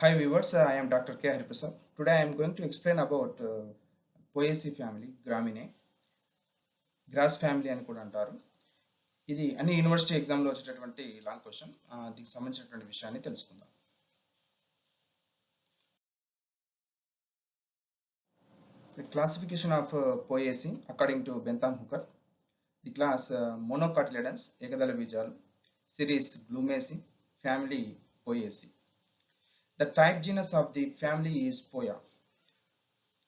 Hi viewers, I am Dr. K. Hariprasad. Today I am going to explain about Poaceae family, Graminae, grass family అని కూడా అంటారు. ఇది అన్ని university ఎగ్జామ్లో వచ్చేటటువంటి లాంగ్ క్వశ్చన్. దీనికి సంబంధించినటువంటి విషయాన్ని తెలుసుకుందాం. The classification of Poaceae according to Bentham Hooker. The class Monocotyledons, ఏకదళ బీజాలు, series Blumaceae, family Poaceae. The type genus of the family is Poa.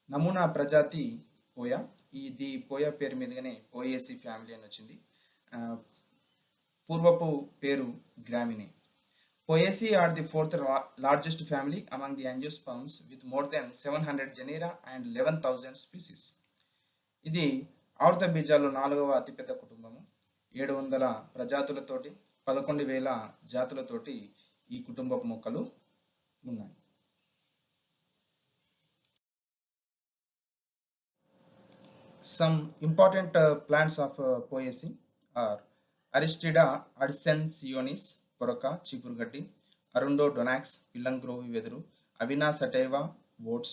నమూనా ప్రజాతి పోయా. ఇది పోయా పేరు మీదుగానే పోయేసి ఫ్యామిలీ అని వచ్చింది. పూర్వపు పేరు గ్రామినే. Poaceae are the fourth largest family among the angiosperms with more than 700 genera and 11,000 species. ఇది ఆవర్త బీజాల్లో 4వ అతిపెద్ద కుటుంబము. 700 ప్రజాతులతోటి 11,000 జాతులతోటి ఈ కుటుంబపు మొక్కలు ఉన్నాయి. Some important plants of Poaceae are Aristida adsensionis, Poroca, Chipurgatti, Arundo donax, Pillangrovi Veduru, Avina sativa, Votes,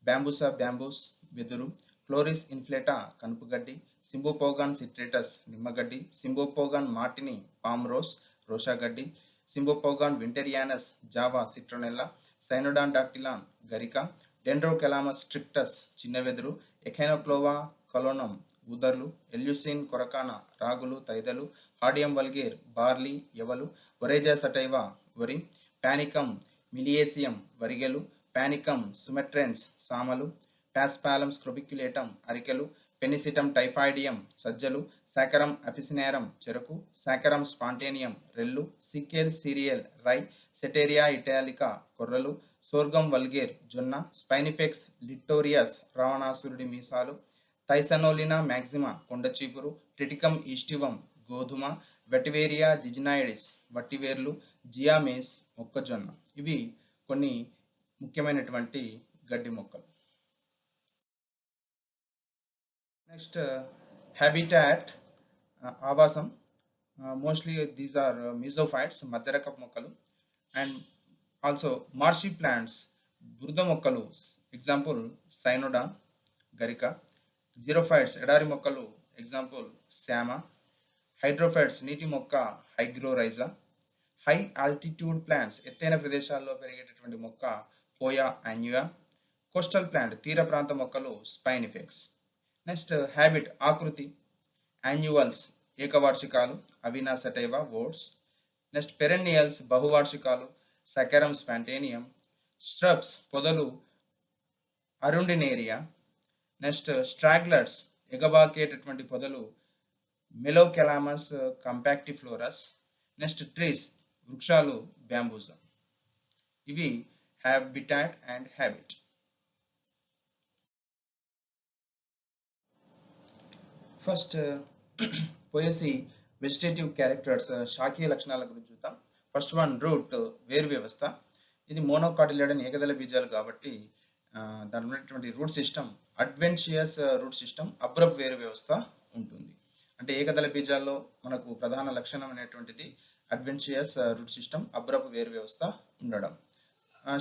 Bambusa bambus, Veduru, Chloris inflata, Kanpugatti, Symbopogon citratus, Nimmagaddi, Symbopogon martini, Palm rose, Rosa gaddi, Symbopogon winterianus, Java citronella, Cynodon dactylon, Garica, Dendrocalamus strictus, Chinnaveduru, Echinoclova కలోనం ఉదర్లు, ఎల్యూసిన్ కొరకాన రాగులు తైదలు, హార్డియం vulgare barley ఎవలు, ఒరేజా సటైవా వరి, పానికం మిలియేసియం వరిగెలు, పానికం సుమెట్రెన్స్ సామలు, పాస్పాలం స్క్రోబిక్యులేటం అరికెలు, పెనిసిటం టైఫాయిడియం సజ్జలు, సాకరం అపిసినేరం చెరకు, సాకరం స్పాంటేనియం రెల్లు, సికేల్ serial రై, సెటేరియా ఇటాలికా కొర్రలు, sorghum vulgare జొన్న, స్పైనిఫెక్స్ లిట్టోరియస్ రావణాసురుడి మీసాలు, థైసనోలినా మ్యాక్సిమా కొండచీపురు, ట్రిటికమ్ ఈస్టివం గోధుమ, వెటివేరియా జిజినాయిడిస్ వట్టివేర్లు, జియామేస్ మొక్కజొన్న. ఇవి కొన్ని ముఖ్యమైనటువంటి గడ్డి మొక్కలు. నెక్స్ట్ హ్యాబిటాట్ ఆవాసం. మోస్ట్లీ దీస్ ఆర్ మీజోఫైట్స్ మధ్యరకపు మొక్కలు. అండ్ ఆల్సో మార్షీ ప్లాంట్స్ బురద మొక్కలు, ఎగ్జాంపుల్ సైనోడా గరిక. జీరోఫైట్స్ ఎడారి మొక్కలు, ఎగ్జాంపుల్ శామ. హైడ్రోఫైట్స్ నీటి మొక్క హైగ్రోరైజా. హై ఆల్టిట్యూడ్ ప్లాంట్స్ ఎత్తైన ప్రదేశాల్లో పెరిగేటటువంటి మొక్క పోయా యాన్యుయా. కోస్టల్ ప్లాంట్ తీర ప్రాంత మొక్కలు స్పైనిఫెక్స్. నెక్స్ట్ హ్యాబిట్ ఆకృతి యాన్యువల్స్ ఏకవార్షికాలు, అవినా సటైవా వోడ్స్. నెక్స్ట్ పెరెన్నియల్స్ బహువార్షికాలు, సకెరం స్పాంటేనియం. స్ట్రబ్స్ పొదలు అరుండినేరియా. నెక్స్ట్ స్ట్రాగ్లర్స్ ఎగబాకేటటువంటి పొదలు మెలోకెలామస్ కంపాక్టిఫ్లోరస్. నెక్స్ట్ ట్రీస్ వృక్షాలు బ్యాంబూజా. ఇవి హ్యాబిటాట్ అండ్ హ్యాబిట్. ఫస్ట్ పోయసీ వెజిటేటివ్ క్యారెక్టర్స్ శాఖీయ లక్షణాల గురించి చూద్దాం. ఫస్ట్ వన్ రూట్ వేరు వ్యవస్థ. ఇది మోనోకాటిలిడన్ ఏకదళ బీజాలు కాబట్టి దాని ఉన్నటువంటి రూట్ సిస్టమ్ అడ్వెంషియస్ రూట్ సిస్టమ్, అబ్రప్ వేరు వ్యవస్థ ఉంటుంది. అంటే ఏకదళ బీజాల్లో మనకు ప్రధాన లక్షణం అనేటువంటిది అడ్వెంషియస్ రూట్ సిస్టమ్, అబ్రప్ వేరు వ్యవస్థ ఉండడం.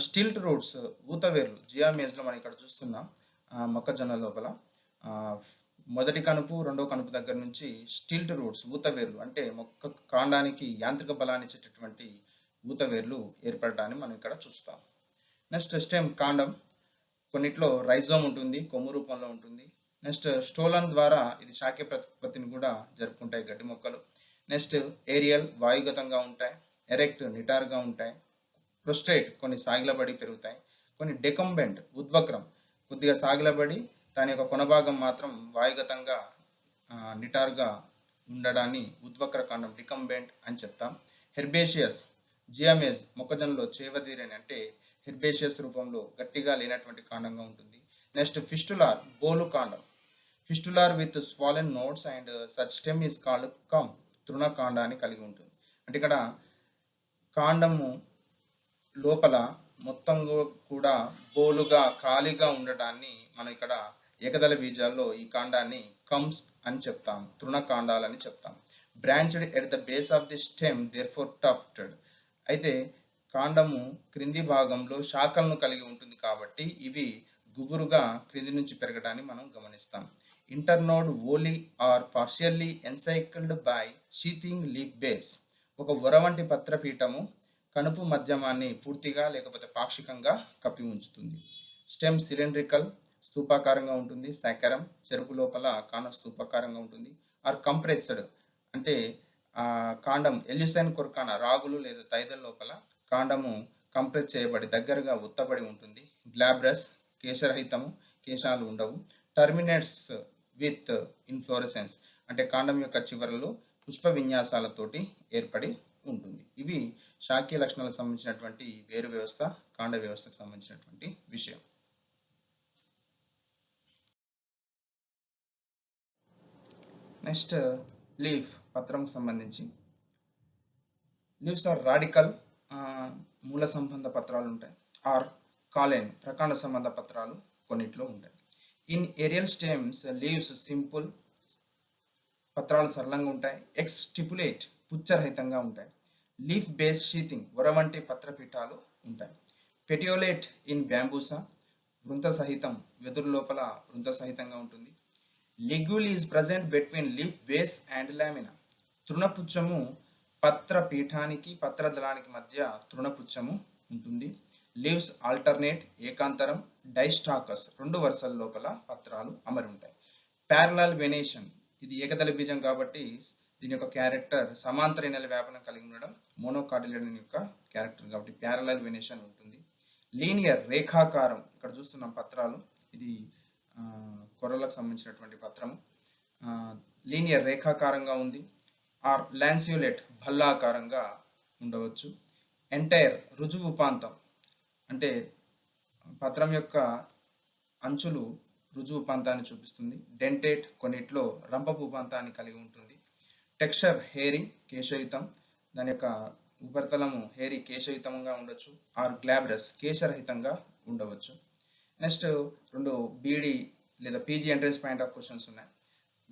స్టిల్ట్ రూట్స్ ఊత వేర్లు జియామేజ్లో మనం ఇక్కడ చూస్తున్నాం. మొక్కజొన్న లోపల మొదటి కనుపు రెండో కనుపు దగ్గర నుంచి స్టిల్ట్ రూట్స్ ఊత వేర్లు అంటే మొక్క కాండానికి యాంత్రిక బలాన్ని ఇచ్చేటటువంటి ఊత వేర్లు ఏర్పడటాన్ని మనం ఇక్కడ చూస్తాం. నెక్స్ట్ స్టెమ్ కాండం, కొన్నిట్లో రైజోమ్ ఉంటుంది, కొమ్ము రూపంలో ఉంటుంది. నెక్స్ట్ స్టోలన్ ద్వారా ఇది శాఖ ప్రతిని కూడా జరుపుకుంటాయి గడ్డి మొక్కలు. నెక్స్ట్ ఏరియల్ వాయుగతంగా ఉంటాయి, ఎరెక్ట్ నిటారుగా ఉంటాయి, ప్రొస్ట్రేట్ కొన్ని సాగిలబడి పెరుగుతాయి, కొన్ని డెకంబెంట్ ఉద్వక్రం కొద్దిగా సాగిలబడి దాని యొక్క కొనభాగం మాత్రం వాయుగతంగా నిటారుగా ఉండడాన్ని ఉద్వక్ర కాండం డికంబెంట్ అని చెప్తాం. హెర్బేషియస్ జియామేజ్ మొక్కజొన్నలో చేవదీరని అంటే హెర్బేషియస్ రూపంలో గట్టిగా లేనటువంటి కాండంగా ఉంటుంది. నెక్స్ట్ ఫిస్టులార్ బోలు కాండం, fistular with swollen nodes and such stem is called culm తృణ కాండాన్ని కలిగి ఉంటుంది. అంటే ఇక్కడ కాండము లోపల మొత్తం కూడా బోలుగా ఖాళీగా ఉండటాన్ని మనం ఇక్కడ ఏకదళ బీజాల్లో ఈ కాండాన్ని కమ్స్ అని చెప్తాం, తృణకాండాలని చెప్తాం. Branched at the base of the stem therefore tufted. అయితే కాండము క్రింది భాగంలో శాఖలను కలిగి ఉంటుంది కాబట్టి ఇవి గుబురుగా క్రింది నుంచి పెరగడాన్ని మనం గమనిస్తాం. Internode wholly or partially encircled by sheathing leaf base. ఒక వర వంటి పత్రపీఠము కనుపు మధ్యమాన్ని పూర్తిగా లేకపోతే పాక్షికంగా కప్పి ఉంచుతుంది. స్టెమ్ సిలిండ్రికల్ స్తూపాకారంగా ఉంటుంది. శాకరం చెరుకు లోపల కాండం స్తూపాకారంగా ఉంటుంది. ఆర్ కంప్రెస్డ్ అంటే కాండం ఎల్యూసైన్ కొరకాన రాగులు లేదా తైదల లోపల కాండము కంప్రెస్ చేయబడి దగ్గరగా ఒత్తబడి ఉంటుంది. గ్లాబ్రస్ కేశరహితము, కేశాలు ఉండవు. టర్మినేట్స్ విత్ ఇన్ఫ్లోరెసెన్స్ అంటే కాండం యొక్క చివరలో పుష్ప విన్యాసాలతోటి ఏర్పడి ఉంటుంది. ఇవి శాఖీయ లక్షణాలకు సంబంధించినటువంటి వేరు వ్యవస్థ, కాండ వ్యవస్థకు సంబంధించినటువంటి విషయం. నెక్స్ట్ లీఫ్ పత్రం సంబంధించి లీవ్స్ ఆర్ రాడికల్ మూల సంబంధ పత్రాలు ఉంటాయి. ఆర్ కాలెన్ ప్రకాండ సంబంధ పత్రాలు కొన్నిట్లో ఉంటాయి. In aerial stems leaves simple పత్రాలు సరళంగా ఉంటాయి. ఎక్స్ స్టిపులేట్ పుచ్చరహితంగా ఉంటాయి. లీఫ్ బేస్ షీతింగ్ వర వంటి పత్రపీఠాలు ఉంటాయి. పెటియోలేట్ ఇన్ బ్యాంబూసా వృంత సహితం వెదురు లోపల వృంత సహితంగా ఉంటుంది. Ligule is present between leaf base and lamina. తృణపుచ్చము పత్రపీఠానికి పత్రదళానికి మధ్య తృణపుచ్చము ఉంటుంది. Leaves alternate ఏకాంతరం. డైస్టాకస్ రెండు వరుసల లోపల పత్రాలు అమరి ఉంటాయి. ప్యారలల్ వెనేషన్ ఇది ఏకదళ బీజం కాబట్టి దీని యొక్క క్యారెక్టర్ సమాంతర నెల వ్యాపనం కలిగి ఉండడం మోనోకాటిలిడన్ యొక్క క్యారెక్టర్ కాబట్టి ప్యారలల్ వెనేషన్ ఉంటుంది. లీనియర్ రేఖాకారం ఇక్కడ చూస్తున్నాం పత్రాలు, ఇది కొర్రలకు సంబంధించినటువంటి పత్రము. లీనియర్ రేఖాకారంగా ఉంది. ఆర్ లాన్సియోలెట్ భల్లాకారంగా ఉండవచ్చు. ఎంటైర్ రుజువు ఉపాంతం అంటే పత్రం యొక్క అంచులు రుజువు ఉపాంతాన్ని చూపిస్తుంది. డెంటేట్ కొన్నిట్లో రంపపు ఉపాంతాన్ని కలిగి ఉంటుంది. టెక్స్చర్ హెయిరీ కేశయుతం, దాని యొక్క ఉపరితలము హెయిరీ కేశయుతంగా ఉండొచ్చు. ఆర్ గ్లాబ్రస్ కేశరహితంగా ఉండవచ్చు. నెక్స్ట్ రెండు బీడీ లేదా PG entrance point of questions ఉన్నాయి.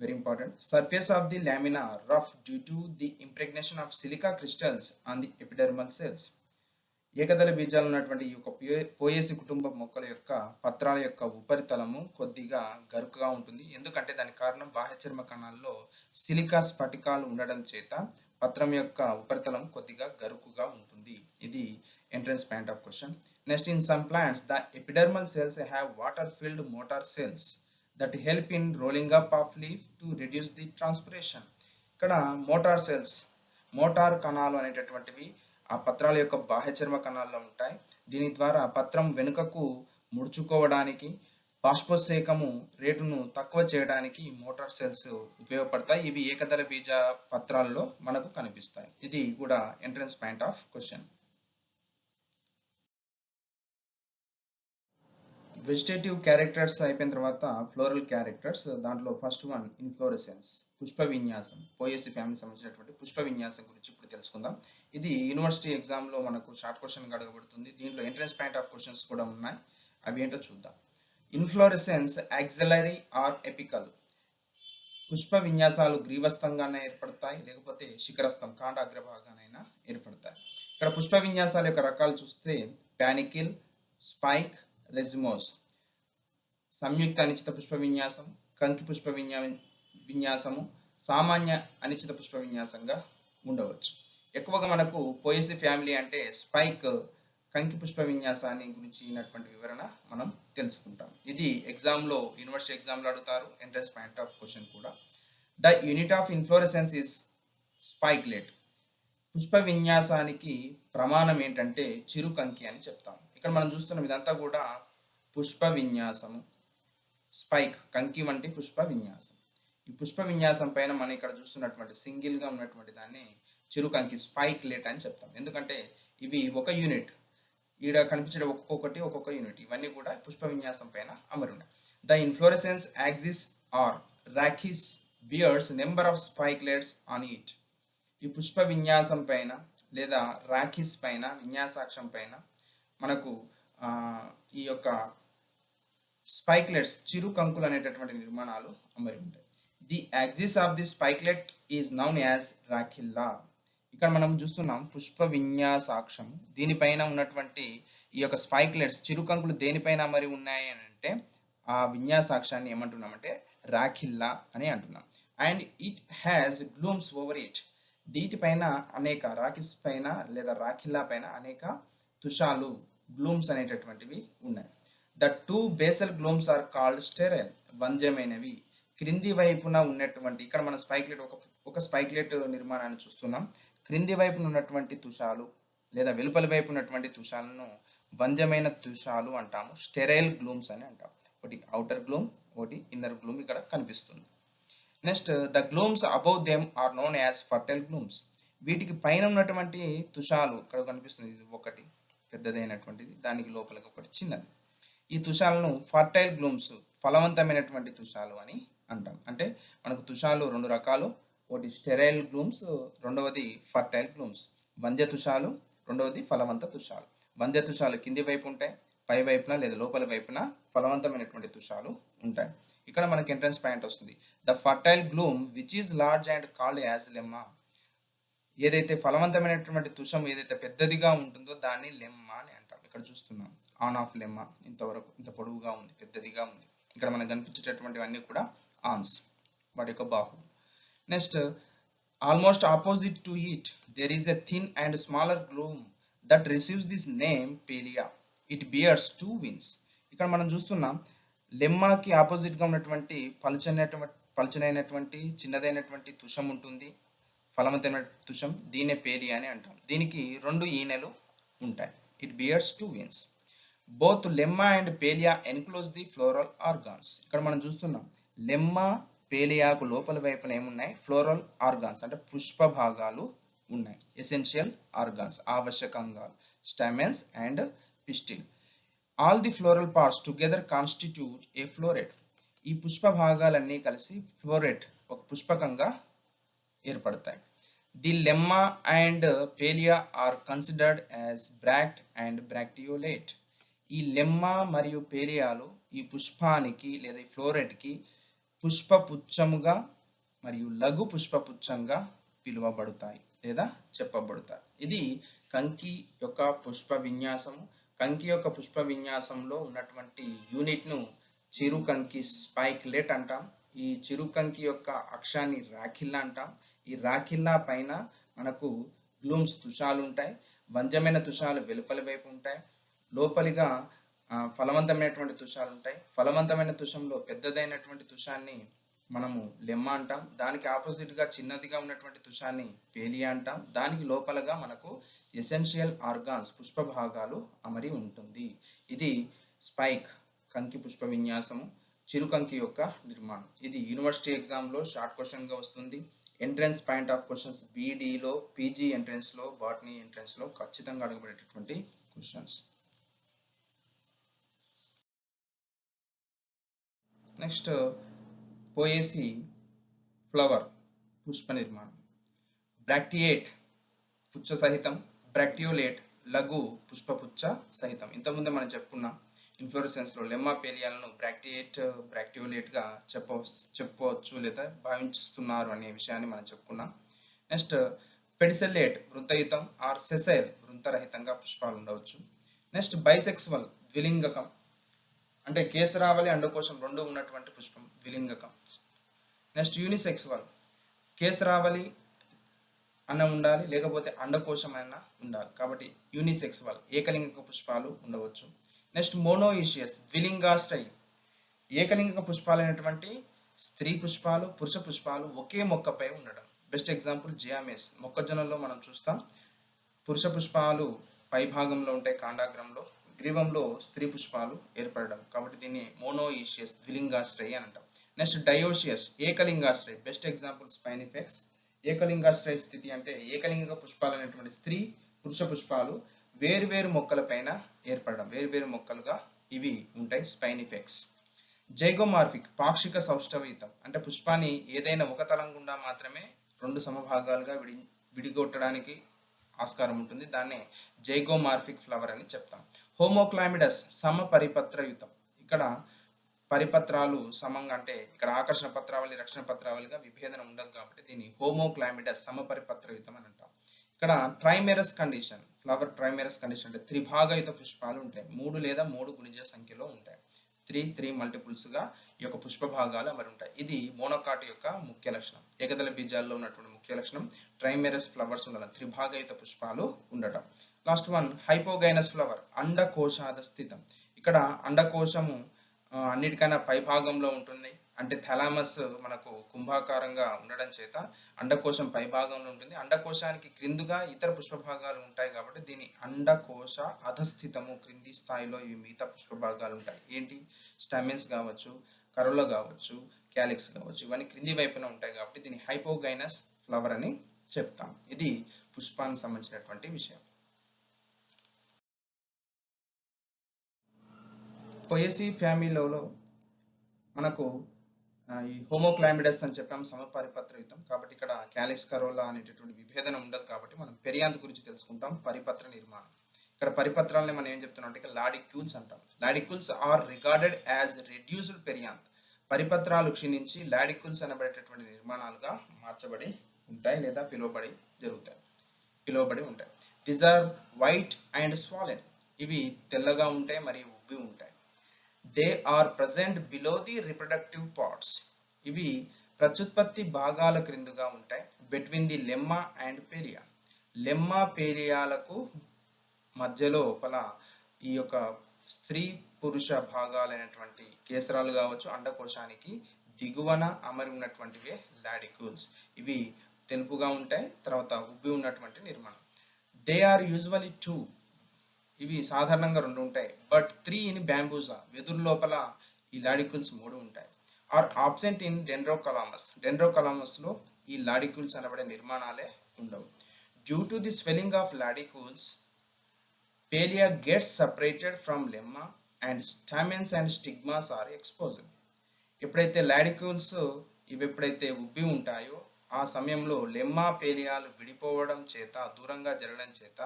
Very important. Surface of the lamina rough due to the impregnation of silica crystals on the epidermal cells. ఏకదళ బీజాలు ఉన్నటువంటి ఈ యొక్క పోయేసి కుటుంబ మొక్కల యొక్క పత్రాల యొక్క ఉపరితలము కొద్దిగా గరుకుగా ఉంటుంది. ఎందుకంటే దానికి కారణం బాహ్యచర్మ కణాల్లో సిలికా స్ఫటికాలు ఉండడం చేత పత్రం యొక్క ఉపరితలం కొద్దిగా గరుకుగా ఉంటుంది. ఇది entrance point of question. Next, in some plants the epidermal cells have water filled motor cells that help in rolling up of leaf to reduce the transpiration. ఇక్కడ మోటార్ సెల్స్, మోటార్ కణాలు అనేటటువంటివి ఆ పత్రాల యొక్క బాహ్యచర్మ కణాల్లో ఉంటాయి. దీని ద్వారా పత్రం వెనుకకు ముడుచుకోవడానికి, బాష్పోత్సేకము రేటును తక్కువ చేయడానికి మోటార్ సెల్స్ ఉపయోగపడతాయి. ఇవి ఏకదళ బీజ పత్రాల్లో మనకు కనిపిస్తాయి. ఇది కూడా entrance point of question. Vegetative characters అయిపోయిన తర్వాత ఫ్లోరల్ క్యారెక్టర్స్. దాంట్లో ఫస్ట్ వన్ ఇన్ఫ్లోరెసెన్స్, పుష్ప విన్యాసం. పోయేసి ఫ్యామిలీకి సంబంధించినటువంటి పుష్ప విన్యాసం గురించి ఇప్పుడు తెలుసుకుందాం. ఇది యూనివర్సిటీ ఎగ్జామ్లో మనకు షార్ట్ క్వశ్చన్ అడగబడుతుంది. దీంట్లో ఎంట్రన్స్ పాయింట్ ఆఫ్ క్వశ్చన్స్ కూడా ఉన్నాయి. అవి ఏంటో చూద్దాం. Inflorescence axillary or apical. పుష్ప విన్యాసాలు గ్రీవస్థంగానే ఏర్పడతాయి, లేకపోతే శిఖరస్థం కాండ అగ్రభాగానైనా ఏర్పడతాయి. ఇక్కడ పుష్ప విన్యాసాల యొక్క రకాలు చూస్తే ప్యానికిల్, స్పైక్, రెజిమోస్. సంయుక్త అనిశ్చిత పుష్ప విన్యాసం, కంకి పుష్ప విన్యాసము సామాన్య అనిశ్చిత పుష్ప విన్యాసంగా ఉండవచ్చు. ఎక్కువగా మనకు పోయేసి ఫ్యామిలీ అంటే స్పైక్, కంకి పుష్ప విన్యాసాన్ని గురించినటువంటి వివరణ మనం తెలుసుకుంటాం. ఇది ఎగ్జామ్లో యూనివర్సిటీ ఎగ్జామ్లో అడుగుతారు. ఎంట్రన్స్ పాయింట్ ఆఫ్ క్వశ్చన్ కూడా. The unit of inflorescence is spikelet. పుష్ప విన్యాసానికి ప్రమాణం ఏంటంటే చిరు కంకి అని చెప్తాం. ఇక్కడ మనం చూస్తున్నాం ఇదంతా కూడా పుష్ప విన్యాసము. స్పైక్ కంకి వంటి పుష్ప విన్యాసం. ఈ పుష్ప విన్యాసం పైన మనం ఇక్కడ చూస్తున్నటువంటి సింగిల్గా ఉన్నటువంటి దాన్ని చిరు కంకి స్పైక్లెట్ అని చెప్తాం. ఎందుకంటే ఇవి ఒక యూనిట్, ఈడ కనిపించే ఒక్కొక్క యూనిట్, ఇవన్నీ కూడా పుష్ప విన్యాసం పైన అమరి ఉన్నాయి. The inflorescence axis or rachis bears number of spikelets on it. ఈ పుష్ప విన్యాసం పైన లేదా రాఖిస్ పైన, విన్యాసాక్షం పైన మనకు ఈ యొక్క స్పైక్లెట్స్, చిరు కంకులు అనేటటువంటి నిర్మాణాలు అమరి ఉంటాయి. The axis of the spikelet is known as rachilla. ఇక ఇక్కడ మనం చూస్తున్నాం పుష్ప విన్యాసాక్షం. దీనిపైన ఉన్నటువంటి ఈ యొక్క స్పైక్లెట్స్ చిరుకంకులు దేనిపైన మరి ఉన్నాయి అని అంటే ఆ విన్యాసాక్షాన్ని ఏమంటున్నామంటే రాఖిల్లా అని అంటున్నాం. And it has glumes over it. వీటిపైన అనేక రాఖిస్ పైన లేదా రాఖిల్లా పైన అనేక తుషాలు గ్లూమ్స్ అనేటటువంటివి ఉన్నాయి. The two basal glumes are called sterile. వంజ్యమైనవి. క్రింది వైపున ఉన్నటువంటి ఇక్కడ మన స్పైక్లెట్ ఒక స్పైక్లెట్ నిర్మాణాన్ని చూస్తున్నాం. క్రింది వైపున ఉన్నటువంటి తుషాలు లేదా వెలుపలి వైపు ఉన్నటువంటి తుషాలను వంజమైన తుషాలు అంటాము. స్టెరైల్ గ్లూమ్స్ అని అంటాం. ఒకటి అవుటర్ గ్లూమ్, ఒకటి ఇన్నర్ గ్లూమ్ ఇక్కడ కనిపిస్తుంది. Next the glumes above them are known as fertile glumes. వీటికి పైన ఉన్నటువంటి తుషాలు ఇక్కడ కనిపిస్తుంది. ఇది ఒకటి పెద్దదైనటువంటిది, దానికి లోపలికి ఒకటి చిన్నది. ఈ తుషాలను ఫర్టైల్ గ్లూమ్స్ ఫలవంతమైనటువంటి తుషాలు అని అంటాం. అంటే మనకు తుషాలు రెండు రకాలు. ఒకటి స్టెరైల్ గ్లూమ్స్, రెండవది ఫర్టైల్ గ్లూమ్స్. వంద్య తుషాలు, రెండవది ఫలవంత తుషాలు. వంద్య తుషాలు కింది వైపు ఉంటాయి, పై వైపున లేదా లోపలి వైపున ఫలవంతమైనటువంటి తుషాలు ఉంటాయి. ఇక్కడ మనకి ఎంట్రన్స్ పాయింట్ వస్తుంది. The fertile gloom which is large and called as lemma. ఏదైతే ఫలవంతమైనటువంటి తుషం ఏదైతే పెద్దదిగా ఉంటుందో దాన్ని లెమ్మా అని అంటాం. ఇక్కడ చూస్తున్నాం ఆన్ ఆఫ్ లెమ్మా. ఇంతవరకు ఇంత పొడవుగా ఉంది, పెద్దదిగా ఉంది. ఇక్కడ మనకు కనిపించేటటువంటివన్నీ కూడా ఆన్స్, వాటి యొక్క బాహు. Next almost opposite to it there is a thin and smaller glume that receives this name palea. It bears 2 wings. ఇక్కడ మనం చూస్తున్నాం లెమ్మాకి ఆపోజిట్గా ఉన్నటువంటి పలుచనైనటువంటి చిన్నదైనటువంటి తుషం ఉంటుంది, ఫలవంతమైన తుషం. దీన్నే పేలియా అని అంటాం. దీనికి 2 ఈనెలు ఉంటాయి. It bears 2 wings. Both lemma and palea enclose the floral organs. ఇక్కడ మనం చూస్తున్నాం లెమ్మా పేలియాకు లోపల వైపున ఏమున్నాయి? ఫ్లోరల్ ఆర్గాన్స్ అంటే పుష్ప భాగాలు ఉన్నాయి. ఎసెన్షియల్ ఆర్గాన్స్ ఆవశ్యకంగాలు, stamens and pistil. All the floral parts together constitute a floret. ఈ పుష్ప భాగాలన్నీ కలిసి ఫ్లోరెట్ ఒక పుష్పకంగా ఏర్పడతాయి. The lemma and palea are considered as bract and bracteolate. ఈ లెమ్మా మరియు పేలియాలు ఈ పుష్పానికి లేదా ఈ ఫ్లోరెట్కి పుష్పపుచ్చముగా మరియు లఘు పుష్పపుచ్చంగా పిలువబడతాయి లేదా చెప్పబడతాయి. ఇది కంకి యొక్క పుష్ప విన్యాసము. కంకి యొక్క పుష్ప విన్యాసంలో ఉన్నటువంటి యూనిట్ను చిరుకంకి స్పైక్లెట్ అంటాం. ఈ చిరుకంకి యొక్క అక్షాన్ని రాఖిల్లా అంటాం. ఈ రాఖిల్లా పైన మనకు గ్లూమ్స్ తుషాలు ఉంటాయి. వంజమైన తుషాలు వెలుపలి వైపు ఉంటాయి. లోపలిగా ఫలవంతమైనటువంటి తుషాలు ఉంటాయి. ఫలవంతమైన తుషంలో పెద్దదైనటువంటి తుషాన్ని మనము లెమ్మా అంటాం. దానికి ఆపోజిట్గా చిన్నదిగా ఉన్నటువంటి తుషాన్ని పేలియా అంటాం. దానికి లోపలగా మనకు ఎసెన్షియల్ ఆర్గాన్స్ పుష్ప భాగాలు అమరి ఉంటుంది. ఇది స్పైక్ కంకి పుష్ప విన్యాసము, చిరుకంకి యొక్క నిర్మాణం. ఇది యూనివర్సిటీ ఎగ్జామ్లో షార్ట్ క్వశ్చన్గా వస్తుంది. ఎంట్రన్స్ పాయింట్ ఆఫ్ క్వశ్చన్స్ బీడీలో, పీజీ ఎంట్రన్స్లో, బాటనీ ఎంట్రన్స్లో ఖచ్చితంగా అడగబడేటటువంటి క్వశ్చన్స్. నెక్స్ట్ పోయేసి ఫ్లవర్ పుష్ప నిర్మాణం. బ్రాక్టియేట్ పుచ్చ సహితం, బ్రాక్టియోలేట్ లఘు పుష్పపుచ్చ సహితం. ఇంతకుముందే మనం చెప్పుకున్నాం ఇన్ఫ్లోరెసెన్స్లో లెమ్మా పేలియాలను బ్రాక్టియోలేట్గా చెప్పవచ్చు లేదా భావించుతున్నారు అనే విషయాన్ని మనం చెప్పుకున్నాం. నెక్స్ట్ పెడిసెల్లేట్ వృంతయుతం ఆర్ సెసైల్ వృంతరహితంగా పుష్పాలు ఉండవచ్చు. నెక్స్ట్ బైసెక్సువల్ ద్విలింగకం అంటే కేసరావళి అండకోశం రెండు ఉన్నటువంటి పుష్పం ద్విలింగకం. నెక్స్ట్ యూనిసెక్సువల్ కేసరావళి అన్న ఉండాలి, లేకపోతే అండకోశం అయినా ఉండాలి. కాబట్టి యూనిసెక్సువల్ ఏకలింగక పుష్పాలు ఉండవచ్చు. నెక్స్ట్ మోనోయిషియస్ ద్విలింగాశ్రయి ఏకలింగక పుష్పాలైనటువంటి స్త్రీ పుష్పాలు, పురుష పుష్పాలు ఒకే మొక్కపై ఉండడం. Best example Zea mays. మొక్కజొన్నలో మనం చూస్తాం పురుష పుష్పాలు పై భాగంలో ఉంటాయి కాండాగ్రంలో, గ్రీవంలో స్త్రీ పుష్పాలు ఏర్పడడం. కాబట్టి దీన్ని మోనోయిషియస్ ద్విలింగాశ్రయి అని అంటాం. నెక్స్ట్ డయోషియస్ ఏకలింగాశ్రయి. Best example spinifex. ఏకలింగాశ్రయ స్థితి అంటే ఏకలింగ పుష్పాలు అనేటువంటి స్త్రీ పురుష పుష్పాలు వేరువేరు మొక్కలపైన ఏర్పడడం, వేరువేరు మొక్కలుగా ఇవి ఉంటాయి స్పైనిఫెక్స్. జైగోమార్ఫిక్ పాక్షిక సౌష్ఠవయుతం అంటే పుష్పాన్ని ఏదైనా ఒక తలం గుండా మాత్రమే 2 సమభాగాలుగా విడిగొట్టడానికి ఆస్కారం ఉంటుంది. దాన్నే జైగోమార్ఫిక్ ఫ్లవర్ అని చెప్తాం. హోమోక్లామిడస్ సమపరిపత్రయుతం. ఇక్కడ పరిపత్రాలు సమంగా అంటే ఇక్కడ ఆకర్షణ పత్రావళి, రక్షణ పత్రావళిగా విభేదన ఉండదు కాబట్టి దీన్ని హోమోక్లామిడస్ సమపరిపత్రయుతం అని అంటాం. ఇక్కడ ట్రైమెరస్ కండిషన్, ఫ్లవర్ ట్రైమెరస్ కండిషన్ అంటే త్రిభాగయుత పుష్పాలు ఉంటాయి. 3 లేదా 3 గుణిజ సంఖ్యలో ఉంటాయి. 3 మల్టిపుల్స్గా ఈ యొక్క పుష్ప భాగాలు అమరి ఉంటాయి. ఇది మోనోకాట్ యొక్క ముఖ్య లక్షణం. ఏకదళ బీజాల్లో ఉన్నటువంటి ముఖ్య లక్షణం ట్రైమెరస్ ఫ్లవర్స్ ఉండడం, త్రిభాగయుత పుష్పాలు ఉండటం. లాస్ట్ వన్ హైపోగైనస్ ఫ్లవర్, అండకోశాద స్థితం. ఇక్కడ అండకోశము అన్నిటికన్నా పై భాగంలో ఉంటుంది. అంటే థలామస్ మనకు కుంభాకారంగా ఉండడం చేత అండకోశం పై భాగంలో ఉంటుంది. అండకోశానికి క్రిందుగా ఇతర పుష్ప భాగాలు ఉంటాయి కాబట్టి దీని అండకోశ అధస్థితము, క్రింది స్థాయిలో ఇవి మిగతా పుష్ప భాగాలు ఉంటాయి. ఏంటి, స్టామిన్స్ కావచ్చు, కరోలా కావచ్చు, క్యాలిక్స్ కావచ్చు, ఇవన్నీ క్రింది వైపున ఉంటాయి కాబట్టి దీన్ని హైపోగైనస్ ఫ్లవర్ అని చెప్తాం. ఇది పుష్పానికి సంబంధించినటువంటి విషయం. పొయసీ ఫ్యామిలీలో మనకు ఈ హోమోక్లైమిడస్ అని చెప్పాము, సమపరిపత్రయుతం. కాబట్టి ఇక్కడ క్యాలిక్స్ కరోలా అనేటటువంటి విభేదన ఉండదు కాబట్టి మనం పెరియాంత్ గురించి తెలుసుకుంటాం. పరిపత్ర నిర్మాణం, ఇక్కడ పరిపత్రాలని మనం ఏం చెప్తున్నాం అంటే ఇక్కడ లాడిక్యూల్స్ అంటాం. Lodicules are regarded as reduced perianth. పరిపత్రాలు క్షీణించి లాడిక్యూల్స్ అనబడేటటువంటి నిర్మాణాలుగా మార్చబడి ఉంటాయి లేదా పిలువబడి ఉంటాయి. These are white and swollen. ఇవి తెల్లగా ఉంటాయి మరియు ఉబ్బి ఉంటాయి. They are present below the reproductive parts. ఇవి ప్రత్యుత్పత్తి భాగాల క్రిందుగా ఉంటాయి. Between the lemma and palea. Lemma పేలియాలకు మధ్యలో లోపల ఈ యొక్క స్త్రీ పురుష భాగాలైనటువంటి కేసరాలు కావచ్చు, అండకోశానికి దిగువన అమరి ఉన్నటువంటివే లాడిక్యూల్స్. ఇవి తెలుపుగా ఉంటాయి, తర్వాత ఉబ్బి ఉన్నటువంటి నిర్మాణం. They are usually 2. ఇవి సాధారణంగా 2 ఉంటాయి. But 3 in Bambusa. వెదురు లోపల ఈ లాడిక్యూల్స్ 3 ఉంటాయి. Are absent in Dendrocalamus. డెండ్రోకలామస్లో ఈ లాడిక్యూల్స్ అనబడే నిర్మాణాలే ఉండవు. Due to the swelling of lodicules, palea gets separated from lemma and stamens and stigmas are exposed. ఎప్పుడైతే లాడిక్యూల్స్ ఇవి ఎప్పుడైతే ఉబ్బి ఉంటాయో ఆ సమయంలో లెమ్మా పేలియాలు విడిపోవడం చేత, దూరంగా జరగడం చేత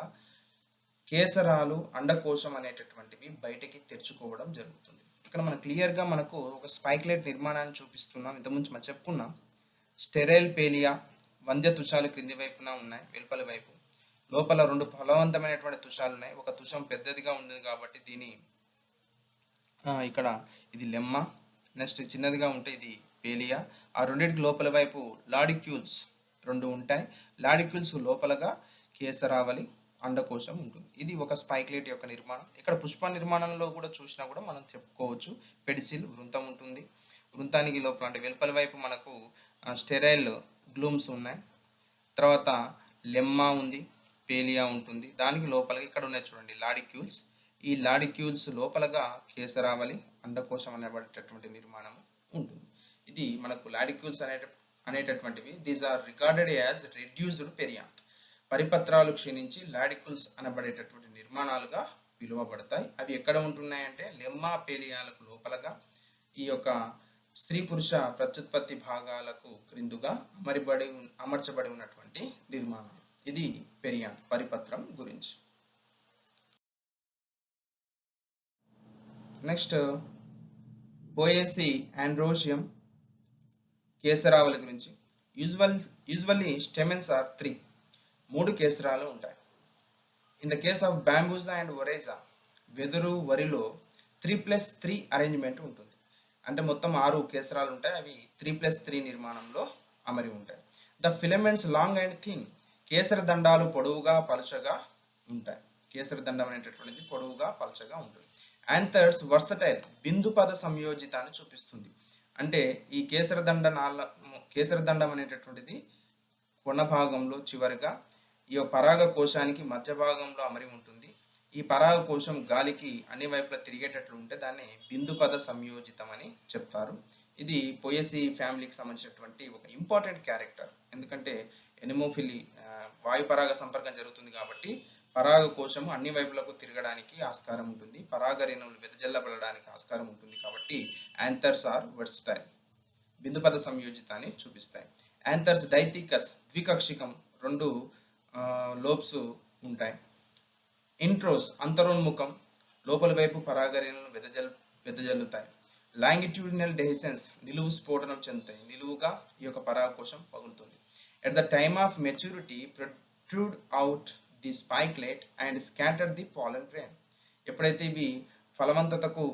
కేసరాలు, అండకోశం అనేటటువంటివి బయటికి తెరుచుకోవడం జరుగుతుంది. ఇక్కడ మనం క్లియర్గా మనకు ఒక స్పైక్లెట్ నిర్మాణాన్ని చూపిస్తున్నాం. ఇంతకుముందు మనం చెప్పుకున్నాం. స్టెరైల్ పేలియా, వంద్య తుషాలు క్రింది వైపున ఉన్నాయి, వెలుపలి వైపు. లోపల 2 ఫలవంతమైనటువంటి తుషాలు ఉన్నాయి. ఒక తుషం పెద్దదిగా ఉంది కాబట్టి దీని ఇక్కడ ఇది లెమ్మ. నెక్స్ట్ చిన్నదిగా ఉంటే ఇది పేలియా. ఆ రెండింటికి లోపల వైపు లాడిక్యూల్స్ 2 ఉంటాయి. లాడిక్యూల్స్ లోపలగా కేసరావళి, అండకోశం ఉంటుంది. ఇది ఒక స్పైక్లెట్ యొక్క నిర్మాణం. ఇక్కడ పుష్ప నిర్మాణంలో కూడా చూసినా కూడా మనం చెప్పుకోవచ్చు. పెడిసిల్, వృంతం ఉంటుంది. వృంతానికి లోపల అంటే వెలుపల వైపు మనకు స్టెరైల్ గ్లూమ్స్ ఉన్నాయి. తర్వాత లెమ్మా ఉంది, పేలియా ఉంటుంది. దానికి లోపలగా ఇక్కడ ఉన్నాయి చూడండి లాడిక్యూల్స్. ఈ లాడిక్యూల్స్ లోపలగా కేసరావళి, అండకోశం అనేటటువంటి నిర్మాణం ఉంటుంది. ఇది మనకు లాడిక్యూల్స్ అనేటటువంటివి. These are regarded as reduced perianth. పరిపత్రాలు క్షీణించి లాడిక్యూల్స్ అనబడేటటువంటి నిర్మాణాలుగా పిలువబడతాయి. అవి ఎక్కడ ఉంటున్నాయంటే లెమ్మా పేలియాలకు లోపలగా ఈ యొక్క స్త్రీ పురుష ప్రత్యుత్పత్తి భాగాలకు క్రిందుగా అమర్చబడి ఉన్నటువంటి నిర్మాణం. ఇది పెరియాంత్, పరిపత్రం గురించి. నెక్స్ట్ పోయేసి ఆండ్రోషియం, కేసరావళి గురించి. యూజువల్లీ స్టెమెన్స్ ఆర్ 3 కేసరాలు ఉంటాయి. In the case of Bambusa and Oryza, వెదురు వరిలో 3+3 అరేంజ్మెంట్ ఉంటుంది. అంటే మొత్తం 6 కేసరాలు ఉంటాయి. అవి 3+3 నిర్మాణంలో అమరి ఉంటాయి. The filaments long and thin. కేసర దండాలు పొడవుగా పలుచగా ఉంటాయి. కేసర దండం అనేటటువంటిది పొడవుగా పలుచగా ఉంటుంది. యాంథర్స్ వర్సటైల్, బిందు పద సంయోజితాన్ని చూపిస్తుంది. అంటే ఈ కేసర దండం అనేటటువంటిది కొన భాగంలో చివరిగా ఈ పరాగ కోశానికి మధ్య భాగంలో అమరి ఉంటుంది. ఈ పరాగ కోశం గాలికి అన్ని వైపులా తిరిగేటట్లు ఉంటే దాన్ని బిందు పద సంయోజితం అని చెప్తారు. ఇది పోయేసి ఫ్యామిలీకి సంబంధించినటువంటి ఒక ఇంపార్టెంట్ క్యారెక్టర్. ఎందుకంటే ఎనిమోఫిలి, వాయు పరాగ సంపర్కం జరుగుతుంది కాబట్టి పరాగ కోశము అన్ని వైపులకు తిరగడానికి ఆస్కారం ఉంటుంది. పరాగ రేణువులు వెదజల్లబడడానికి ఆస్కారం ఉంటుంది. కాబట్టి యాంథర్స్ ఆర్ వెర్సటైల్, బిందు పద సంయోజితాన్ని చూపిస్తాయి. యాంథర్స్ డైథికస్, ద్వికక్షికం, 2 లోబ్స్ ఉంటాయి. ఇంట్రోస్, అంతరోన్ముఖం, లోపల వైపు పరాగరేణులను వెదజల్లుతాయి. లాంగిట్యూడినల్ డెహిసెన్స్, నిలువు స్ఫోటనం చెందుతాయి. నిలువుగా ఈ యొక్క పరాగకోశం పగులుతుంది. At the time of maturity protrude out the spikelet and scatter the pollen grain. ఎప్పుడైతే ఇవి ఫలవంతతకు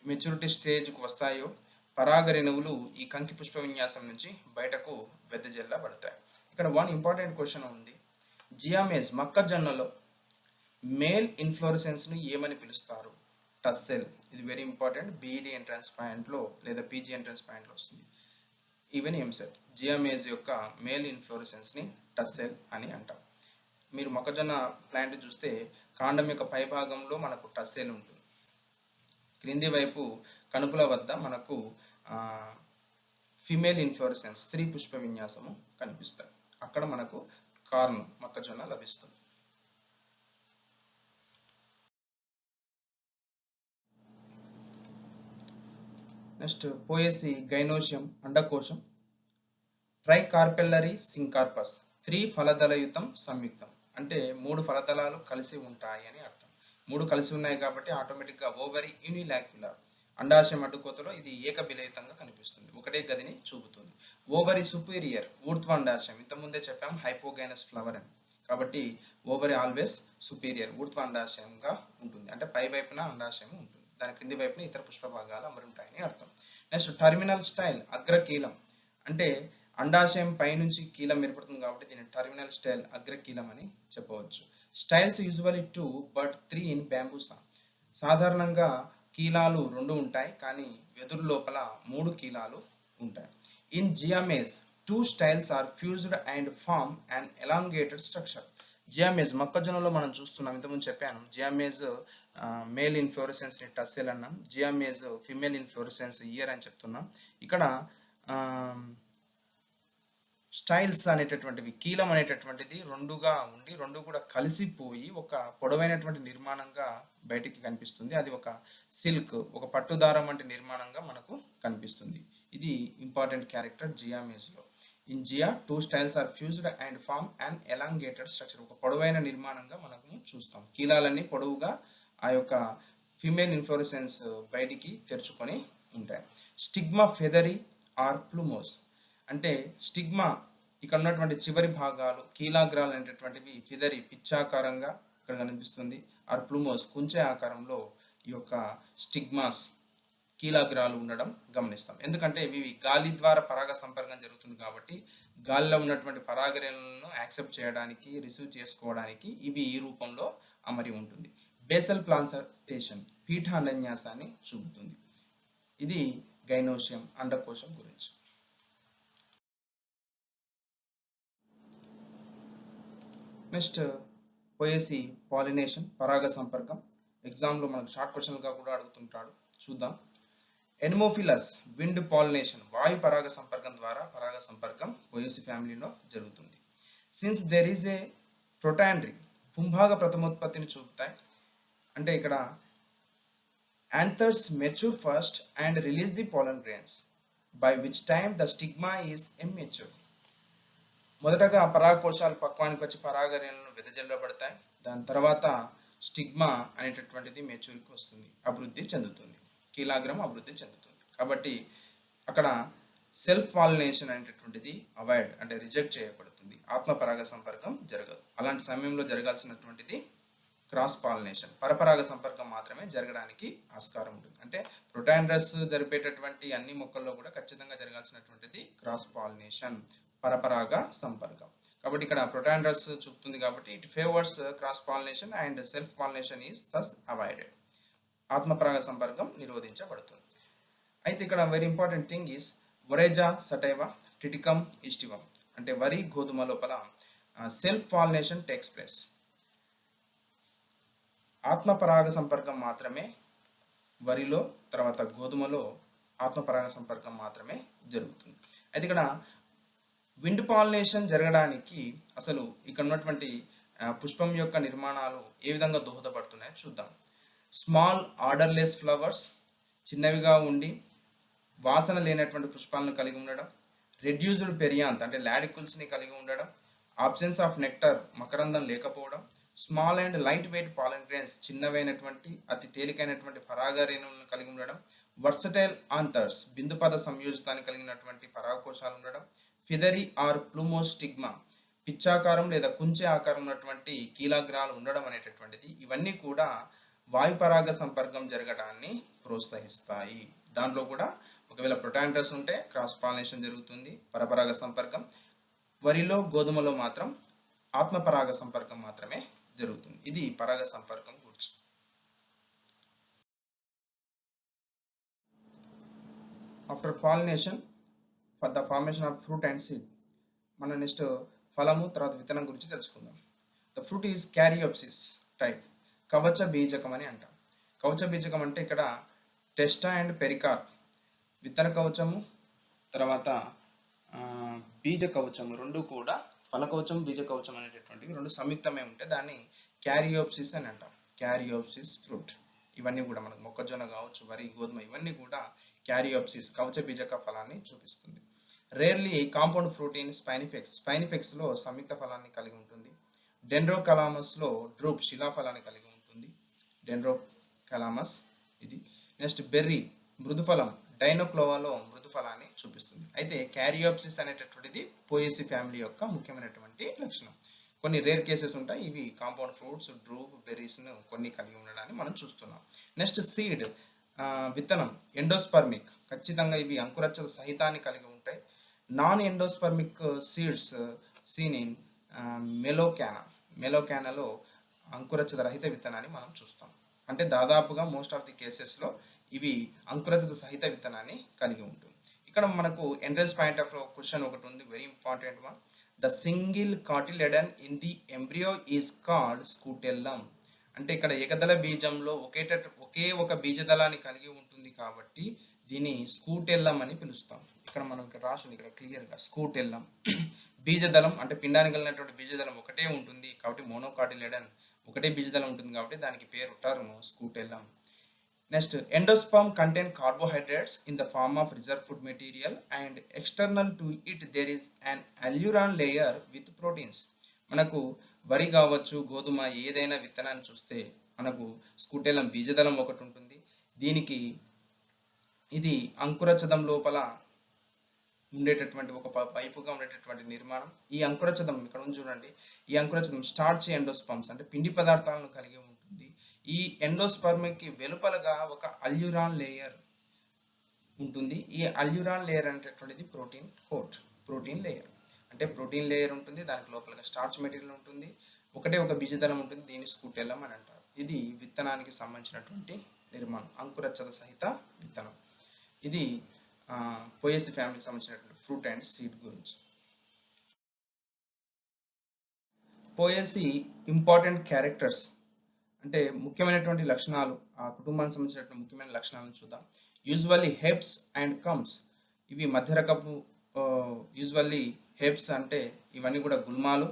మెచ్యూరిటీ స్టేజ్కు వస్తాయో పరాగ రేణువులు ఈ కంకి పుష్ప విన్యాసం నుంచి బయటకు వెదజల్లబడతాయి. ఇక్కడ వన్ ఇంపార్టెంట్ క్వశ్చన్ ఉంది. జియామేజ్ మొక్కజొన్నలో మేల్ ఇన్ఫ్లోరెసెన్స్ను ఏమని పిలుస్తారు? టస్సెల్. ఇది వెరీ ఇంపార్టెంట్. బీఈడి ఎంట్రన్స్ పాయింట్లో లేదా పీజీ ఎంట్రన్స్ పాయింట్లో వస్తుంది. ఈవెన్ ఎంసెట్ జియామేజ్ యొక్క మేల్ ఇన్ఫ్లోరెసెన్స్ని టస్సెల్ అని అంటాం. మీరు మొక్కజొన్న ప్లాంట్ చూస్తే కాండం యొక్క పై భాగంలో మనకు టస్సెల్ ఉంటుంది. క్రింది వైపు కణుపుల వద్ద మనకు ఫిమేల్ ఇన్ఫ్లోరెసెన్స్ స్త్రీ పుష్ప విన్యాసము కనిపిస్తాయి. అక్కడ మనకు కార్న్ మొక్కజొన్న లభిస్తుంది. నెక్స్ట్ పోయేసి గైనోషియం అండకోశం. ట్రైకార్పెల్లరీ సింకార్పస్ 3 ఫలదళయుతం సంయుక్తం. అంటే 3 ఫలదళాలు కలిసి ఉంటాయి అని అర్థం. 3 కలిసి ఉన్నాయి కాబట్టి ఆటోమేటిక్గా ఓవరీ యూనిలాక్యులర్. అండాశయం అడ్డుకోతలో ఇది ఏకబిలయుతంగా కనిపిస్తుంది, ఒకటే గదిని చూపుతుంది. ఓవరీ సుపీరియర్ ఊర్ధ్వ అండాశయం, ఇంతకుముందే చెప్పాం హైపోగైనస్ ఫ్లవర్ అని. కాబట్టి ఓవరీ ఆల్వేస్ సుపీరియర్ ఊర్ధ్వ అండాశయంగా ఉంటుంది, అంటే పై వైపున అండాశయం ఉంటుంది, దాని క్రింది వైపున ఇతర పుష్ప భాగాలు అమరి ఉంటాయని అర్థం. నెక్స్ట్ టర్మినల్ స్టైల్ అగ్రకీలం. అంటే అండాశయం పైనుంచి కీలం ఏర్పడుతుంది కాబట్టి దీన్ని టర్మినల్ స్టైల్ అగ్రకీలం అని చెప్పవచ్చు. Styles usually 2 but 3 in Bambusa. సాధారణంగా కీలాలు 2 ఉంటాయి, కానీ వెదురు లోపల 3 కీలాలు ఉంటాయి. In Zea mays 2 styles are fused and form and elongated structure. Zea mays మొక్కజొన్నలో మనం చూస్తున్నాం, ఇంతకుముందు చెప్పాను. జియామేజ్ మేల్ ఇన్ఫ్లోరెసెన్స్ ని టస్సెల్ అన్నాం, జియామేజ్ ఫిమేల్ ఇన్ఫ్లోరెసెన్స్ ఇయర్ అని చెప్తున్నాం. ఇక్కడ స్టైల్స్ అనేటటువంటివి కీలం అనేటటువంటిది 2గా ఉండి 2 కూడా కలిసిపోయి ఒక పొడవైనటువంటి నిర్మాణంగా బయటికి కనిపిస్తుంది. అది ఒక సిల్క్, ఒక పట్టుదారం వంటి నిర్మాణంగా మనకు కనిపిస్తుంది. ఇది ఇంపార్టెంట్ క్యారెక్టర్ జియామేజ్లో. In Zea 2 styles are fused and form and elongated structure. ఒక పొడవైన నిర్మాణంగా మనము చూస్తాం. కీలాలన్నీ పొడవుగా ఆ యొక్క ఫిమేల్ ఇన్ఫ్లోరెసెన్స్ బయటికి తెరుచుకొని ఉంటాయి. Stigma feathery or plumose. అంటే స్టిగ్మా ఇక్కడ ఉన్నటువంటి చివరి భాగాలు కీలాగ్రాలు అనేటటువంటివి ఫిదరీ పిచ్చాకారంగా ఇక్కడ కనిపిస్తుంది. ఆర్ ప్లూమోస్ కుంచె ఆకారంలో ఈ యొక్క స్టిగ్మాస్ కీలాగ్రాలు ఉండడం గమనిస్తాం. ఎందుకంటే ఇవి గాలి ద్వారా పరాగ సంపర్కం జరుగుతుంది కాబట్టి గాలిలో ఉన్నటువంటి పరాగరేణులను యాక్సెప్ట్ చేయడానికి, రిసీవ్ చేసుకోవడానికి ఇవి ఈ రూపంలో అమరి ఉంటుంది. బేసల్ ప్లాంటేషన్ పీఠాన్యాసాన్ని చూపుతుంది. ఇది గైనోషియం అండకోశం గురించి. నెక్స్ట్ పోయేసి పాలినేషన్ పరాగ సంపర్కం. ఎగ్జామ్లో మనకు షార్ట్ క్వశ్చన్గా కూడా అడుగుతుంటాడు, చూద్దాం. ఎనిమోఫిలస్ విండ్ పాలినేషన్ వాయు పరాగ సంపర్కం ద్వారా పరాగ సంపర్కం పోయేసి ఫ్యామిలీలో జరుగుతుంది. సిన్స్ దెర్ ఈజ్ ఏ ప్రొటాండ్రీ పుంభాగ ప్రథమోత్పత్తిని చూపుతాయి. అంటే ఇక్కడ anthers mature first and release the pollen grains, by which time the stigma is immature. మొదటగా పరాగకోశాలు పక్వానికి వచ్చి పరాగరేణులను వెదజల్లబడతాయి. దాని తర్వాత స్టిగ్మా అనేటటువంటిది మెచ్యూర్కి వస్తుంది, అభివృద్ధి చెందుతుంది, కీలాగ్రం అభివృద్ధి చెందుతుంది. కాబట్టి అక్కడ సెల్ఫ్ పాలినేషన్ అనేటటువంటిది అవాయిడ్ అంటే రిజెక్ట్ చేయబడుతుంది, ఆత్మ పరాగ సంపర్కం జరగదు. అలాంటి సమయంలో జరగాల్సినటువంటిది క్రాస్ పాలినేషన్, పరపరాగ సంపర్కం మాత్రమే జరగడానికి ఆస్కారం ఉంటుంది. అంటే ప్రొటాండ్రస్ జరిపేటటువంటి అన్ని మొక్కల్లో కూడా ఖచ్చితంగా జరగాల్సినటువంటిది క్రాస్ పాలినేషన్, పరపరాగ సంపర్కం. కాబట్టి ఇక్కడ ప్రొటాండ్రస్ చూపుతుంది కాబట్టి it favours cross pollination and self pollination is thus avoided. ఆత్మపరాగ సంపర్కం నిరోధించబడుతుంది. అయితే ఇక్కడ very important thing is Oryza sativa Triticum aestivum. అంటే వరి గోధుమ లోపల సెల్ఫ్ పాలినేషన్ టేక్స్ ప్లేస్. ఆత్మపరాగ సంపర్కం మాత్రమే వరిలో, తర్వాత గోధుమలో ఆత్మపరాగ సంపర్కం మాత్రమే జరుగుతుంది. అయితే ఇక్కడ విండ్ పాలినేషన్ జరగడానికి అసలు ఇక్కడ ఉన్నటువంటి పుష్పం యొక్క నిర్మాణాలు ఏ విధంగా దోహదపడుతున్నాయో చూద్దాం. స్మాల్ ఆర్డర్లెస్ ఫ్లవర్స్, చిన్నవిగా ఉండి వాసన లేనటువంటి పుష్పాలను కలిగి ఉండడం, రెడ్యూస్డ్ పెరియాంత్ అంటే లాడికుల్స్ని కలిగి ఉండడం, ఆబ్సెన్స్ ఆఫ్ నెక్టర్ మకరందం లేకపోవడం, small and light weight pollen grains చిన్నవైనటువంటి అతి తేలికైనటువంటి పరాగరేణులను కలిగి ఉండడం, వర్సటైల్ ఆంథర్స్ బిందుపద సంయోజితాన్ని కలిగినటువంటి పరాగకోశాలు ఉండడం, ఫిదరీ ఆర్ ప్లూమోస్టిగ్మా పిచ్చాకారం లేదా కుంచె ఆకారం ఉన్నటువంటి కీలాగ్రాలు ఉండడం అనేటటువంటిది ఇవన్నీ కూడా వాయు పరాగ సంపర్కం జరగడాన్ని ప్రోత్సహిస్తాయి. దాంట్లో కూడా ఒకవేళ ప్రొటాండర్స్ ఉంటే క్రాస్ పాలినేషన్ జరుగుతుంది, పరపరాగ సంపర్కం. వరిలో గోధుమలో మాత్రం ఆత్మ పరాగ సంపర్కం మాత్రమే జరుగుతుంది. ఇది పరాగ సంపర్కం గురించి. After pollination for the formation of fruit and seed, మన నెక్స్ట్ ఫలము తర్వాత విత్తనం గురించి తెలుసుకుందాం. ద ఫ్రూట్ ఈజ్ క్యారియోప్సిస్ టైప్, కవచ బీజకం అని అంటాం. కవచ బీజకం అంటే ఇక్కడ టెస్టా అండ్ పెరికార్ప్, విత్తన కవచము తర్వాత బీజ కవచము రెండు కూడా, ఫల కవచం బీజ కవచం అనేటటువంటివి రెండు సంయుక్తమే ఉంటాయి. దాన్ని క్యారియోప్సిస్ అని అంటాం. క్యారియోప్సిస్ ఫ్రూట్. ఇవన్నీ కూడా మనకు మొక్కజొన్న కావచ్చు, వరి, గోధుమ ఇవన్నీ కూడా క్యారియోప్సిస్ కవచ బీజక ఫలాన్ని చూపిస్తుంది. రేర్లీ కాంపౌండ్ ఫ్రూట్ ఇన్ స్పైనిఫెక్స్, స్పైనిఫెక్స్లో సంయుక్త ఫలాన్ని కలిగి ఉంటుంది. డెండ్రోకలామస్లో డ్రూప్ శిలాఫలాన్ని కలిగి ఉంటుంది. డెండ్రోకలామస్ ఇది. నెక్స్ట్ బెర్రీ మృదుఫలం, డైనోక్లోవాలో మృదుఫలాన్ని చూపిస్తుంది. అయితే క్యారియోప్సిస్ అనేటటువంటిది పోయేసి ఫ్యామిలీ యొక్క ముఖ్యమైనటువంటి లక్షణం. కొన్ని రేర్ కేసెస్ ఉంటాయి, ఇవి కాంపౌండ్ ఫ్రూట్స్, డ్రూప్, బెర్రీస్ను కొన్ని కలిగి ఉండడాన్ని మనం చూస్తున్నాం. నెక్స్ట్ సీడ్, విత్తనం ఎండోస్పర్మిక్, ఖచ్చితంగా ఇవి అంకురచ్చ సహితాన్ని కలిగి ఉంటాయి. Non endospermic seeds seen in Melocanna, మెలోకానాలో అంకురచ్చత రహిత విత్తనాన్ని మనం చూస్తాం. అంటే దాదాపుగా మోస్ట్ ఆఫ్ ది కేసెస్లో ఇవి అంకురచిత సహిత విత్తనాన్ని కలిగి ఉంటుంది. ఇక్కడ మనకు ఎంట్రన్స్ పాయింట్ ఆఫ్ క్వశ్చన్ ఒకటి ఉంది, very important one. The single cotyledon in the embryo is called scutellum. అంటే ఇక్కడ ఏకదళ బీజంలో ఒకే ఒక బీజదళాన్ని కలిగి ఉంటుంది కాబట్టి దీన్ని స్కూటెల్లం అని పిలుస్తాం. ఇక్కడ మనం ఇక్కడ రాసింది ఇక్కడ క్లియర్గా స్కూటెల్లం. బీజదళం అంటే పిండానికి కలిగినటువంటి బీజదళం ఒకటే ఉంటుంది కాబట్టి మోనోకాటిలెడన్ ఒకటే బీజదళం ఉంటుంది కాబట్టి దానికి పేరు term scutellum. Next endosperm contain carbohydrates in the form of reserve food material and external to it there is an aleurone layer with proteins. మనకు వరి కావచ్చు, గోధుమ ఏదైనా విత్తనాన్ని చూస్తే మనకు స్కూటెల్లం బీజదళం ఒకటి ఉంటుంది. దీనికి ఇది అంకురచదం లోపల ఉండేటటువంటి ఒక పైపుగా ఉండేటటువంటి నిర్మాణం. ఈ అంకురచదం ఇక్కడ ఉంది చూడండి, ఈ అంకురచదం స్టార్చ్ ఎండోస్పర్మ్స్ అంటే పిండి పదార్థాలను కలిగి ఉంటుంది. ఈ ఎండోస్పర్మ్కి వెలుపలగా ఒక అల్యూరాన్ లేయర్ ఉంటుంది. ఈ అల్యూరాన్ లేయర్ అనేటటువంటిది ప్రోటీన్ కోట్, ప్రోటీన్ లేయర్ అంటే ప్రోటీన్ లేయర్ ఉంటుంది, దానికి లోపలగా స్టార్చ్ మెటీరియల్ ఉంటుంది, ఒకటే ఒక బీజదళం ఉంటుంది. దీన్ని స్కూటెల్లం అని అంటారు. ఇది విత్తనానికి సంబంధించినటువంటి నిర్మాణం, అంకురచ్చద సహిత విత్తనం. ఇది పోయేసి ఫ్యామిలీకి సంబంధించినటువంటి ఫ్రూట్ అండ్ సీడ్ గురించి. పోయేసి ఇంపార్టెంట్ క్యారెక్టర్స్ అంటే ముఖ్యమైనటువంటి లక్షణాలు, ఆ కుటుంబానికి సంబంధించినటువంటి ముఖ్యమైన లక్షణాలను చూద్దాం. యూజువల్లీ హెబ్స్ అండ్ కమ్స్, ఇవి మధ్యరకపు. యూజువల్లీ హెబ్స్ అంటే ఇవన్నీ కూడా గుల్మాలు,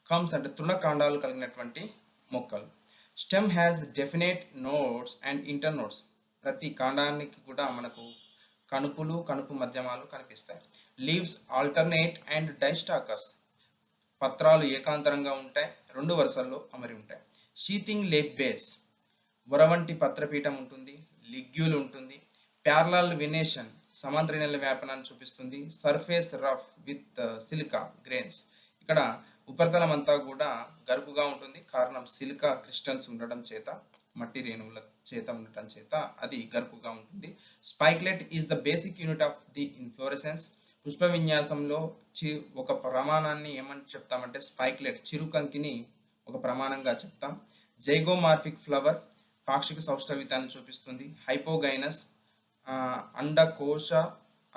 కమ్స్ అంటే తృణకాండాలు కలిగినటువంటి మొక్కలు. Stem has definite nodes and inter nodes, ప్రతి కాండానికి కూడా మనకు కణుపులు, కణుపు మధ్యమాలు కనిపిస్తాయి. లీవ్స్ ఆల్టర్నేట్ అండ్ డైస్టాకస్, పత్రాలు ఏకాంతరంగా ఉంటాయి, రెండు వరుసల్లో అమరి ఉంటాయి. షీతింగ్ లేప్ బేస్, వరవంటి పత్రపీఠం ఉంటుంది, లిగ్యూల్ ఉంటుంది. ప్యారలల్ వినేషన్, సమాంతర నెల వ్యాపనాన్ని చూపిస్తుంది. Surface rough with silica grains, ఇక్కడ ఉపరితలం అంతా కూడా గరుకుగా ఉంటుంది, కారణం సిలికా క్రిస్టల్స్ ఉండడం చేత, మట్టి రేణువుల చేత ఉండటం చేత అది గరుకుగా ఉంటుంది. Spikelet is the basic unit of the inflorescence, పుష్ప విన్యాసంలో ఒక ప్రమాణాన్ని ఏమని చెప్తామంటే స్పైక్లెట్, చిరుకంకిని ఒక ప్రమాణంగా చెప్తాం. జైగోమార్ఫిక్ ఫ్లవర్, పాక్షిక సౌష్ఠవితాన్ని చూపిస్తుంది. హైపోగైనస్, అండకోశ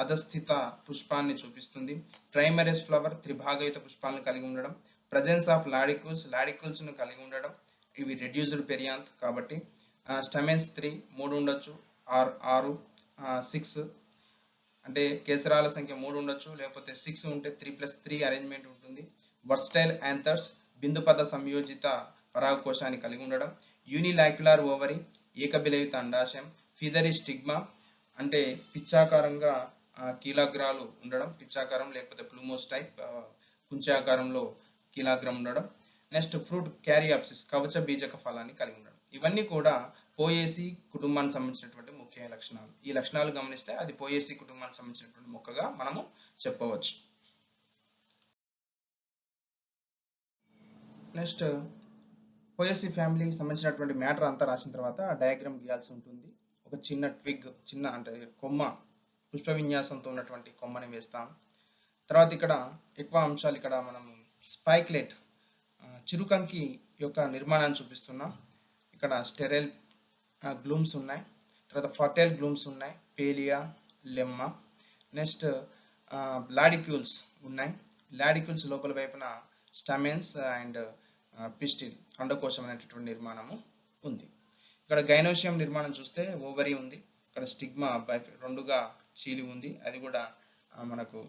అధస్థిత పుష్పాన్ని చూపిస్తుంది. ట్రైమరస్ ఫ్లవర్, త్రిభాగయుత పుష్పాలను కలిగి ఉండడం. ప్రజెన్స్ ఆఫ్ లాడిక్యూల్స్, లాడిక్యూల్స్ను కలిగి ఉండడం, ఇవి రెడ్యూస్డ్ పెరియాంత్ కాబట్టి. స్టెమెన్స్ 3 ఉండొచ్చు, 6 6 అంటే కేసరాల సంఖ్య 3 ఉండొచ్చు, లేకపోతే 6 ఉంటే 3+3 అరేంజ్మెంట్ ఉంటుంది. వర్స్టైల్ యాంథర్స్, బిందుపద సంయోజిత పరాగకోశాన్ని కలిగి ఉండడం. యూనిలాక్యులర్ ఓవరీ, ఏకబిలయుత అండాశయం. ఫిదరీ స్టిగ్మా అంటే పిచ్చాకారంగా కీలాగ్రాలు ఉండడం, పిచ్చాకారం లేకపోతే ప్లూమోస్ టైప్, కుంచాకారంలో కీలాగ్రం ఉండడం. నెక్స్ట్ ఫ్రూట్ క్యారియాప్సిస్, కవచ బీజక ఫలాన్ని కలిగి ఉండడం. ఇవన్నీ కూడా పోయేసి కుటుంబానికి సంబంధించినటువంటి ముఖ్య లక్షణాలు. ఈ లక్షణాలు గమనిస్తే అది పోయేసి కుటుంబానికి సంబంధించినటువంటి మొక్కగా మనము చెప్పవచ్చు. నెక్స్ట్ పోయసీ ఫ్యామిలీకి సంబంధించినటువంటి మ్యాటర్ అంతా రాసిన తర్వాత డయాగ్రామ్ గీయాల్సి ఉంటుంది. ఒక చిన్న ట్విగ్, చిన్న అంటే కొమ్మ, పుష్ప విన్యాసంతో ఉన్నటువంటి కొమ్మని వేస్తాం. తర్వాత ఇక్కడ ఎక్కువ అంశాలు ఇక్కడ మనం స్పైక్లెట్ చిరుకంకి యొక్క నిర్మాణాన్ని చూపిస్తున్నాం. ఇక్కడ స్టెరైల్ గ్లూమ్స్ ఉన్నాయి, తర్వాత ఫర్టైల్ గ్లూమ్స్ ఉన్నాయి, పేలియా, లెమ్మ. నెక్స్ట్ లాడిక్యూల్స్ ఉన్నాయి. లాడిక్యూల్స్ లోపల వైపున స్టమెన్స్ అండ్ పిస్టిల్ అండకోశం అనేటటువంటి నిర్మాణము ఉంది. ఇక్కడ గైనోషియం నిర్మాణం చూస్తే ఓవరీ ఉంది. ఇక్కడ స్టిగ్మా రెండుగా చీలి ఉంది, అది కూడా మనకు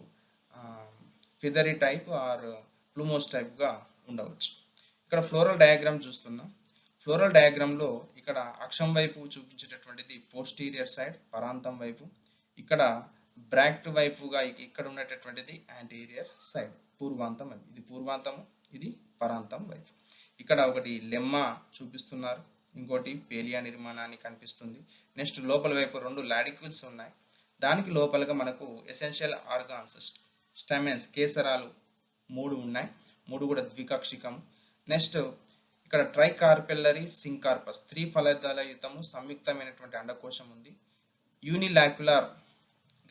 ఫిదరీ టైప్ ఆర్ ప్లూమోస్ టైప్గా ఉండవచ్చు. ఇక్కడ ఫ్లోరల్ డయాగ్రామ్ చూస్తున్నాం. ఫ్లోరల్ డయాగ్రామ్లో ఇక్కడ అక్షం వైపు చూపించేటటువంటిది పోస్టీరియర్ సైడ్, పరాంతం వైపు. ఇక్కడ బ్రాక్ట్ వైపుగా ఇక్కడ ఉన్నటువంటిది యాంటీరియర్ సైడ్, పూర్వాంతం వైపు. ఇది పూర్వాంతము, ఇది పరాంతం వైపు. ఇక్కడ ఒకటి లెమ్మ చూపిస్తున్నారు, ఇంకోటి పేలియా నిర్మాణాన్ని కనిపిస్తుంది. నెక్స్ట్ లోపల వైపు రెండు లాడిక్యూల్స్ ఉన్నాయి. దానికి లోపలగా మనకు ఎసెన్షియల్ ఆర్గాన్స్ స్టెమెన్స్, కేసరాలు 3 ఉన్నాయి, 3 కూడా ద్వికక్షికం. నెక్స్ట్ ఇక్కడ ట్రైకార్పెల్లరీ సింకార్పస్, 3 ఫలదళయుతము సంయుక్తమైనటువంటి అండకోశం ఉంది. యూనిలాక్యులర్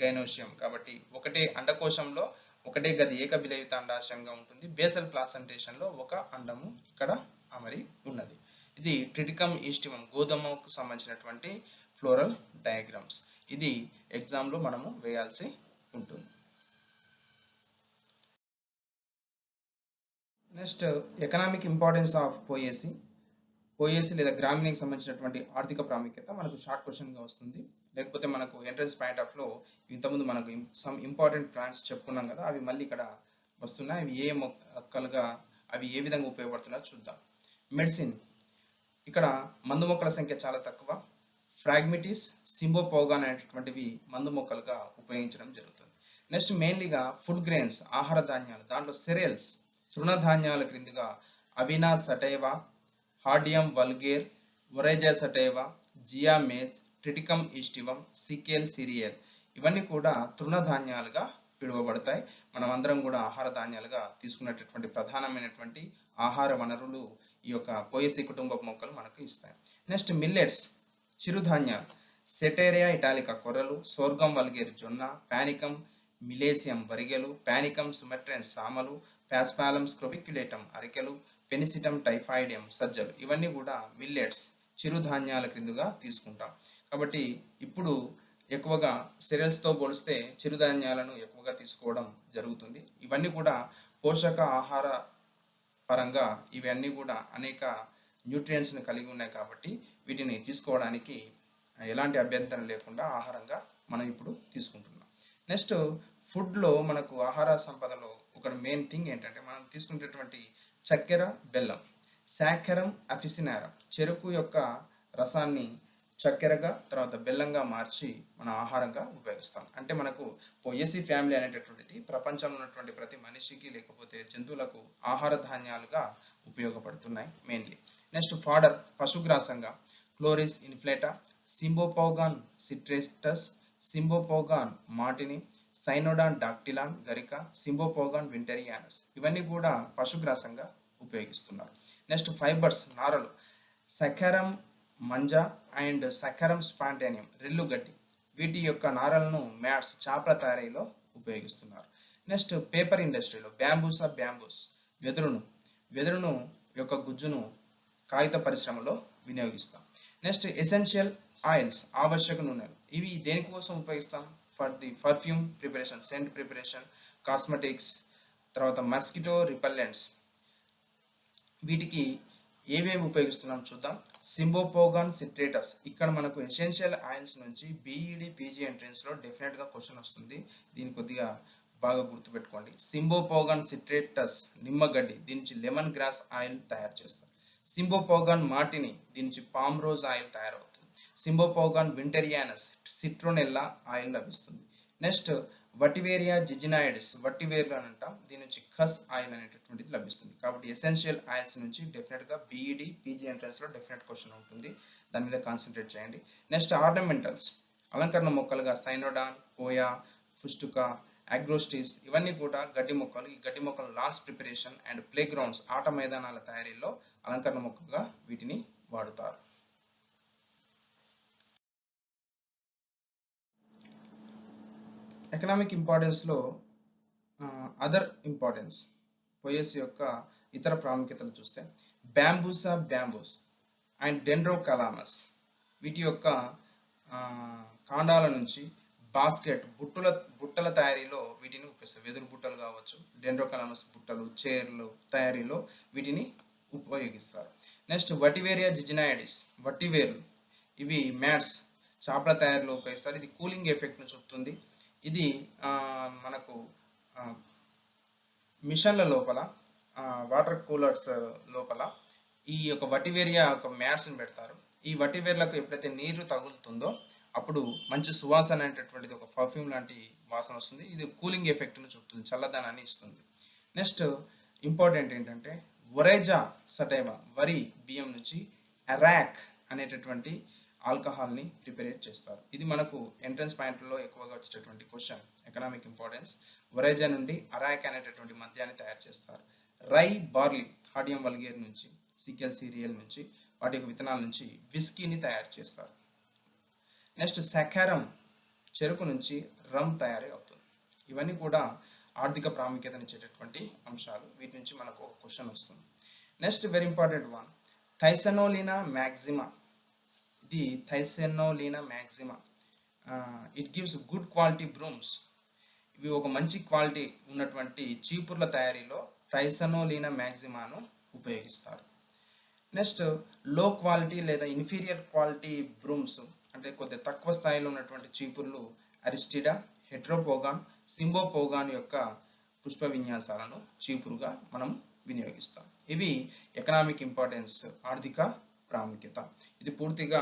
గైనోషియం, కాబట్టి ఒకటే అండకోశంలో ఒకటే గది ఏకబిలయుత అండాశయంగా ఉంటుంది. బేసల్ ప్లాసెంటేషన్లో ఒక అండము ఇక్కడ అమరి ఉన్నది. ఇది ట్రిటికమ్ ఈస్టివం, గోధుమకు సంబంధించినటువంటి ఫ్లోరల్ డయాగ్రామ్స్. ఇది ఎగ్జామ్లో మనము వేయాల్సి ఉంటుంది. Next economic importance of Poaceae. Poaceae లేదా గ్రామీణకి సంబంధించినటువంటి ఆర్థిక ప్రాముఖ్యత మనకు షార్ట్ క్వశ్చన్గా వస్తుంది. లేకపోతే మనకు ఎంట్రన్స్ పాయింట్ ఆఫ్లో ఇంతకుముందు మనకు సమ్ ఇంపార్టెంట్ ప్లాన్స్ చెప్పుకున్నాం కదా, అవి మళ్ళీ ఇక్కడ వస్తున్నాయి. అవి ఏ మొక్కలుగా, అవి ఏ విధంగా ఉపయోగపడుతున్నాయో చూద్దాం. మెడిసిన్, ఇక్కడ మందు మొక్కల సంఖ్య చాలా తక్కువ. ఫ్రాగ్మిటిస్, సింబోపోగాన్ అనేటటువంటివి మందు మొక్కలుగా ఉపయోగించడం జరుగుతుంది. నెక్స్ట్ మెయిన్లీగా ఫుడ్ గ్రెయిన్స్, ఆహార ధాన్యాలు, దాంట్లో సెరియల్స్, తృణధాన్యాల క్రిందిగా Avena sativa, Hordeum vulgare, Oryza sativa, Zea mays, Triticum aestivum, Secale cereale, ఇవన్నీ కూడా తృణధాన్యాలుగా పిలువబడతాయి. మనం అందరం కూడా ఆహార ధాన్యాలుగా తీసుకునేటటువంటి ప్రధానమైనటువంటి ఆహార వనరులు ఈ యొక్క పోయేసీ కుటుంబ మొక్కలు మనకు ఇస్తాయి. నెక్స్ట్ మిల్లెట్స్, చిరుధాన్యాలు, సెటేరియా ఇటాలికా కొర్రలు, సోర్గం వల్గేర్ జొన్న, పానికం మిలేసియం వరిగెలు, పానికం సుమెట్రెన్ సామలు, పాస్పాలం స్క్రోబిక్యులేటం అరికెలు, పెనిసిటం టైఫాయిడియం సజ్జలు, ఇవన్నీ కూడా మిల్లెట్స్, చిరుధాన్యాల క్రిందుగా తీసుకుంటాం. కాబట్టి ఇప్పుడు ఎక్కువగా సెరియల్స్తో పోలిస్తే చిరుధాన్యాలను ఎక్కువగా తీసుకోవడం జరుగుతుంది. ఇవన్నీ కూడా పోషక ఆహార పరంగా ఇవన్నీ కూడా అనేక న్యూట్రియంట్స్ని కలిగి ఉన్నాయి. కాబట్టి వీటిని తీసుకోవడానికి ఎలాంటి అభ్యంతరం లేకుండా ఆహారంగా మనం ఇప్పుడు తీసుకుంటున్నాం. నెక్స్ట్ ఫుడ్లో మనకు ఆహార సంపదలో ఒక మెయిన్ థింగ్ ఏంటంటే మనం తీసుకునేటటువంటి చక్కెర, బెల్లం. సాకరం అఫిసినారం, చెరుకు యొక్క రసాన్ని చక్కెరగా తర్వాత బెల్లంగా మార్చి మన ఆహారంగా ఉపయోగిస్తాం. అంటే మనకు పోయేసీ ఫ్యామిలీ అనేటటువంటిది ప్రపంచంలో ఉన్నటువంటి ప్రతి మనిషికి లేకపోతే జంతువులకు ఆహార ధాన్యాలుగా ఉపయోగపడుతున్నాయి మెయిన్లీ. నెక్స్ట్ ఫాడర్, పశుగ్రాసంగా క్లోరిస్ ఇన్ఫ్లేటా, సింబోపోగాన్ సిట్రేటస్, సింబోపోగాన్ మాటిని, సైనోడాన్ డాక్టిలాన్ గరిక, సింబోపోగాన్ వింటెరియానస్, ఇవన్నీ కూడా పశుగ్రాసంగా ఉపయోగిస్తున్నారు. నెక్స్ట్ ఫైబర్స్, నారలు, సఖరం మంజా అండ్ సఖరం స్పాంటేనియం రెల్లుగడ్డి, వీటి యొక్క నారలను మ్యాట్స్, చేపల తయారీలో ఉపయోగిస్తున్నారు. నెక్స్ట్ పేపర్ ఇండస్ట్రీలో బ్యాంబూసా బ్యాంబూస్, వెదురును యొక్క గుజ్జును కాగిత పరిశ్రమలో వినియోగిస్తాం. నెక్స్ట్ ఎసెన్షియల్ ఆయిల్స్, ఆవశ్యక నూనెలు, ఇవి దేనికోసం ఉపయోగిస్తాం? For the perfume preparation, scent preparation, cosmetics, తర్వాత మస్కిటో రిపల్లెంట్స్, వీటికి ఏవేవి ఉపయోగిస్తున్నాం చూద్దాం. సింబోపోగాన్ సిట్రేటస్, ఇక్కడ మనకు ఎసెన్షియల్ ఆయిల్స్ నుంచి బీఈడి పీజీ ఎంట్రన్స్లో డెఫినెట్గా క్వశ్చన్ వస్తుంది, దీన్ని కొద్దిగా బాగా గుర్తుపెట్టుకోండి. సింబోపోగాన్ సిట్రేటస్ నిమ్మగడ్డి, దీని నుంచి లెమన్ గ్రాస్ ఆయిల్ తయారు చేస్తారు. సింబోపోగాన్ మాటిని, దీని నుంచి పామ్ రోజ్ ఆయిల్ తయారవుతుంది. సింబోపోగాన్ వింటెరియానస్ సిట్రోనెల్లా ఆయిల్ లభిస్తుంది. నెక్స్ట్ వటివేరియా జిజినాయిడ్స్, వట్టివేర్లు అని అంటాం, దీని నుంచి ఖస్ ఆయిల్ అనేటటువంటిది లభిస్తుంది. కాబట్టి ఎసెన్షియల్ ఆయిల్స్ నుంచి డెఫినెట్గా బీఈడి పీజీ ఎంట్రన్స్లో డెఫినెట్ క్వశ్చన్ ఉంటుంది, దాని మీద కాన్సన్ట్రేట్ చేయండి. నెక్స్ట్ ఆర్నమెంటల్స్, అలంకరణ మొక్కలుగా సైనోడాన్, కోయా, ఫుస్టుకా, అగ్రోస్టిస్, ఇవన్నీ కూడా గడ్డి మొక్కలు. ఈ గడ్డి మొక్కలు lance preparation and play grounds, ఆట మైదానాల తయారీలో అలంకరణ మొక్కగా వీటిని వాడుతారు. ఎకనామిక్ ఇంపార్టెన్స్లో అదర్ ఇంపార్టెన్స్, పొయేసీ యొక్క ఇతర ప్రాముఖ్యతలు చూస్తే బ్యాంబూసా బ్యాంబూస్ అండ్ డెండ్రోకాలామస్, వీటి యొక్క కాండాల నుంచి బాస్కెట్ బుట్టల తయారీలో వీటిని ఉపయోగిస్తారు. వెదురు బుట్టలు కావచ్చు, డెండ్రోకాలామస్ బుట్టలు, చైర్లు తయారీలో వీటిని ఉపయోగిస్తారు. నెక్స్ట్ వటివేరియా జిజినాయిడిస్, వట్టివేర్లు, ఇవి మ్యాట్స్, చేపల తయారీలో ఉపయోగిస్తారు. ఇది కూలింగ్ ఎఫెక్ట్ను చూపుతుంది. ఇది మనకు మిషన్ల లోపల, వాటర్ కూలర్స్ లోపల ఈ యొక్క వటివేరియా యొక్క మ్యాట్స్ని పెడతారు. ఈ వటివేర్లకు ఎప్పుడైతే నీరు తగులుతుందో అప్పుడు మంచి సువాసన అనేటటువంటిది, ఒక పర్ఫ్యూమ్ లాంటి వాసన వస్తుంది. ఇది కూలింగ్ ఎఫెక్ట్ను చూపుతుంది, చల్లదనాన్ని ఇస్తుంది. నెక్స్ట్ ఇంపార్టెంట్ ఏంటంటే ఒరేజా సటైవా, వరి బియ్యం నుంచి అరాక్ అనేటటువంటి ఆల్కహాల్ని ప్రిపేర్ చేస్తారు. ఇది మనకు ఎంట్రన్స్ పాయింట్లో ఎక్కువగా వచ్చేటటువంటి క్వశ్చన్. ఎకనామిక్ ఇంపార్టెన్స్, ఒరేజా నుండి అరాక్ అనేటటువంటి మద్యాన్ని తయారు చేస్తారు. రై బార్లీ, హాడియం వల్గేర్ నుంచి, సికెల్ సీరియల్ నుంచి, వాటి యొక్క విత్తనాల నుంచి విస్కీని తయారు చేస్తారు. నెక్స్ట్ సకారం, చెరుకు నుంచి రమ్ తయారీ అవుతుంది. ఇవన్నీ కూడా ఆర్థిక ప్రాముఖ్యతనిచ్చేటటువంటి అంశాలు. వీటి నుంచి మనకు ఒక క్వశ్చన్ వస్తుంది. Next very important one, Thysanolaena maxima. ఇది Thysanolaena maxima, it gives good quality brooms. ఇవి ఒక మంచి క్వాలిటీ ఉన్నటువంటి చీపుర్ల తయారీలో థైసనోలినా మ్యాక్సిమాను ఉపయోగిస్తారు. నెక్స్ట్ లో క్వాలిటీ లేదా ఇన్ఫీరియర్ క్వాలిటీ బ్రూమ్స్, అంటే కొద్దిగా తక్కువ స్థాయిలో ఉన్నటువంటి చీపుర్లు అరిస్టిడా, హెట్రోపోగాన్, సింబోపోగాన్ యొక్క పుష్ప విన్యాసాలను చీపురుగా మనం వినియోగిస్తాం. ఇవి ఎకనామిక్ ఇంపార్టెన్స్, ఆర్థిక ప్రాముఖ్యత. ఇది పూర్తిగా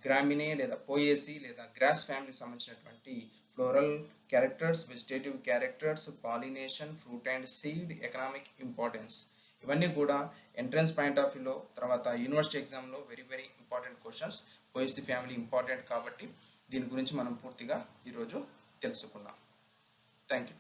గ్రామినే లేదా పోయేసీ లేదా గ్రాస్ ఫ్యామిలీకి సంబంధించినటువంటి floral characters, vegetative characters, pollination, fruit and seed, economic importance. ఇవన్నీ కూడా ఎంట్రన్స్ పాయింట్ ఆఫ్ వ్యూలో, తర్వాత యూనివర్సిటీ ఎగ్జామ్లో very very important questions. Poaceae family important కాబట్టి దీని గురించి మనం పూర్తిగా ఈరోజు తెలుసుకున్నాం. Thank you.